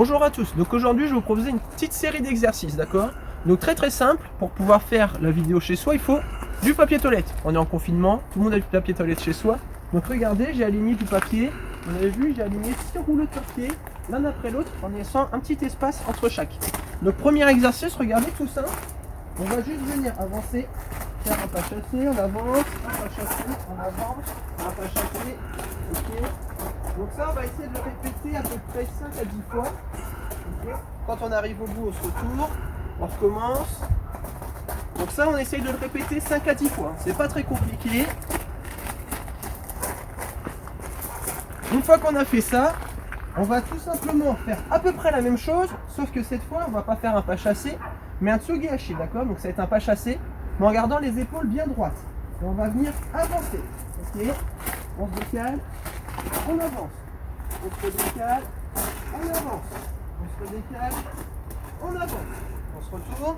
Bonjour à tous, donc aujourd'hui je vais vous proposer une petite série d'exercices, d'accord? Donc très simple, pour pouvoir faire la vidéo chez soi, il faut du papier toilette. On est en confinement, tout le monde a du papier toilette chez soi. Donc regardez, j'ai aligné du papier, vous avez vu, j'ai aligné 6 rouleaux de papier, l'un après l'autre, en laissant un petit espace entre chaque. Donc premier exercice, regardez tout simple, on va juste venir avancer, faire un pas chassé, on avance, un pas chassé, on avance, un pas chassé, ok. Donc ça, on va essayer de le répéter à peu près 5 à 10 fois. Okay. Quand on arrive au bout, on se retourne, on recommence. Donc ça, on essaye de le répéter 5 à 10 fois. C'est pas très compliqué. Une fois qu'on a fait ça, on va tout simplement faire à peu près la même chose, sauf que cette fois, on va pas faire un pas chassé, mais un tsugi-hachi, d'accord? Donc ça va être un pas chassé, mais en gardant les épaules bien droites. Et on va venir avancer. Ok. On se décale. On avance, on se décale, on avance, on se décale, on avance, on se retourne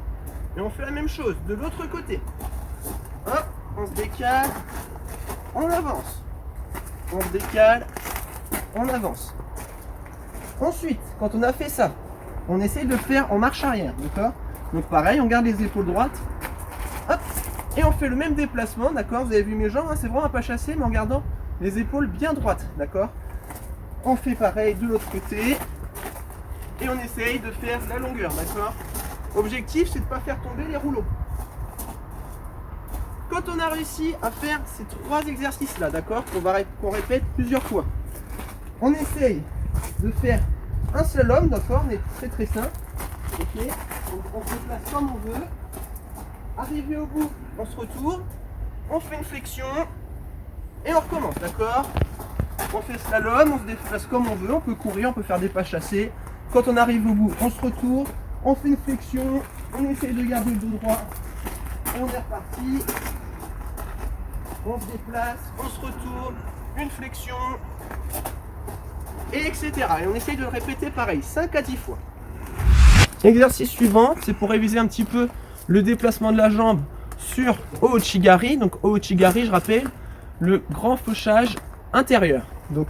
et on fait la même chose de l'autre côté. Hop, on se décale, on avance, on se décale, on avance. Ensuite, quand on a fait ça, on essaye de le faire en marche arrière, d'accord? Donc pareil, on garde les épaules droites, hop, et on fait le même déplacement, d'accord? Vous avez vu mes jambes, hein, c'est vraiment un pas chassé, mais en gardant les épaules bien droites, d'accord? On fait pareil de l'autre côté et on essaye de faire la longueur, d'accord? Objectif, c'est de ne pas faire tomber les rouleaux. Quand on a réussi à faire ces 3 exercices là, d'accord, qu'on répète plusieurs fois, on essaye de faire un slalom, d'accord, mais très simple, ok? Donc on se place comme on veut. Arrivé au bout, on se retourne, on fait une flexion. Et on recommence, d'accord? On fait slalom, on se déplace comme on veut, on peut courir, on peut faire des pas chassés. Quand on arrive au bout, on se retourne, on fait une flexion, on essaye de garder le dos droit, on est reparti, on se déplace, on se retourne, une flexion, et etc. Et on essaye de le répéter pareil, 5 à 10 fois. Exercice suivant, c'est pour réviser un petit peu le déplacement de la jambe sur Ouchigari. Donc Ouchigari, je rappelle, le grand fauchage intérieur. Donc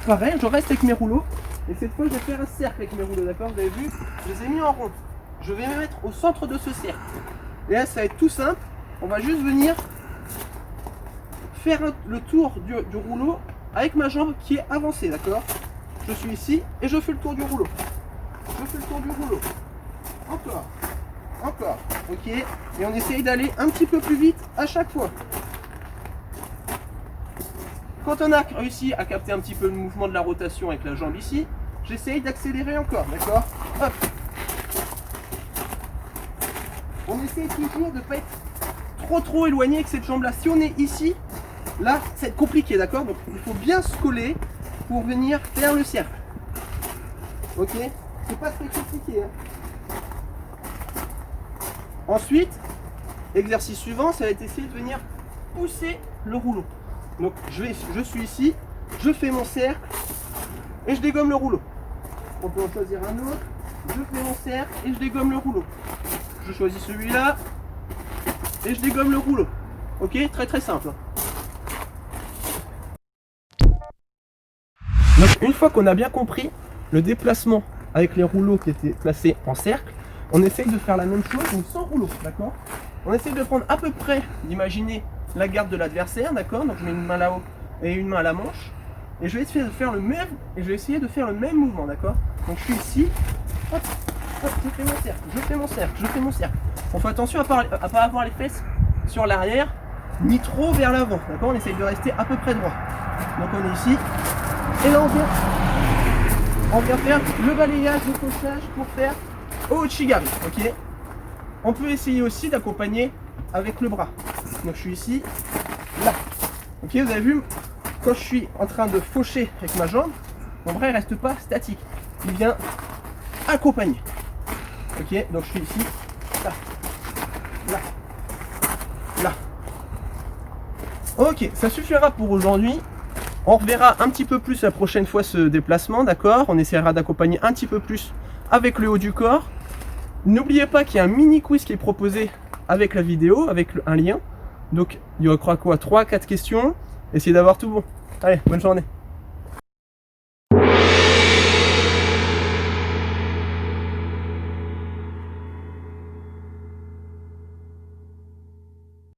pareil, je reste avec mes rouleaux et cette fois je vais faire un cercle avec mes rouleaux, d'accord? Vous avez vu, je les ai mis en rond. Je vais me mettre au centre de ce cercle. Et là ça va être tout simple, on va juste venir faire le tour du rouleau avec ma jambe qui est avancée, d'accord? Je suis ici et je fais le tour du rouleau. Je fais le tour du rouleau. Encore, ok? Et on essaye d'aller un petit peu plus vite à chaque fois. Quand on a réussi à capter un petit peu le mouvement de la rotation avec la jambe ici, j'essaye d'accélérer encore, d'accord? Hop. On essaye toujours de ne pas être trop éloigné avec cette jambe là. Si on est ici, là, c'est compliqué, d'accord? Donc il faut bien se coller pour venir faire le cercle. Ok? C'est pas très compliqué, hein. Ensuite, exercice suivant, ça va être essayer de venir pousser le rouleau. Donc je suis ici, je fais mon cercle et je dégomme le rouleau. On peut en choisir un autre, je fais mon cercle et je dégomme le rouleau. Je choisis celui-là et je dégomme le rouleau. Ok, très simple. Donc une fois qu'on a bien compris le déplacement avec les rouleaux qui étaient placés en cercle, on essaye de faire la même chose, donc sans rouleau, d'accord? On essaye de prendre à peu près, d'imaginer la garde de l'adversaire, d'accord? Donc je mets une main là-haut et une main à la manche. Et je vais essayer de faire le même, et je vais essayer de faire le même mouvement, d'accord? Donc je suis ici, hop, hop, je fais mon cercle, je fais mon cercle, je fais mon cercle. On fait attention à pas avoir les fesses sur l'arrière, ni trop vers l'avant, d'accord? On essaye de rester à peu près droit. Donc on est ici, et là on vient faire le balayage, le fauchage pour faire Ouchigari, ok? On peut essayer aussi d'accompagner avec le bras. Donc je suis ici, là. Ok, vous avez vu, quand je suis en train de faucher avec ma jambe, mon bras ne reste pas statique. Il vient accompagner. Ok, donc je suis ici, là, là, là. Ok, ça suffira pour aujourd'hui. On reverra un petit peu plus la prochaine fois ce déplacement, d'accord? On essaiera d'accompagner un petit peu plus avec le haut du corps. N'oubliez pas qu'il y a un mini quiz qui est proposé avec la vidéo, avec un lien. Donc il y aura quoi, 3-4 questions. Essayez d'avoir tout bon. Allez, bonne journée.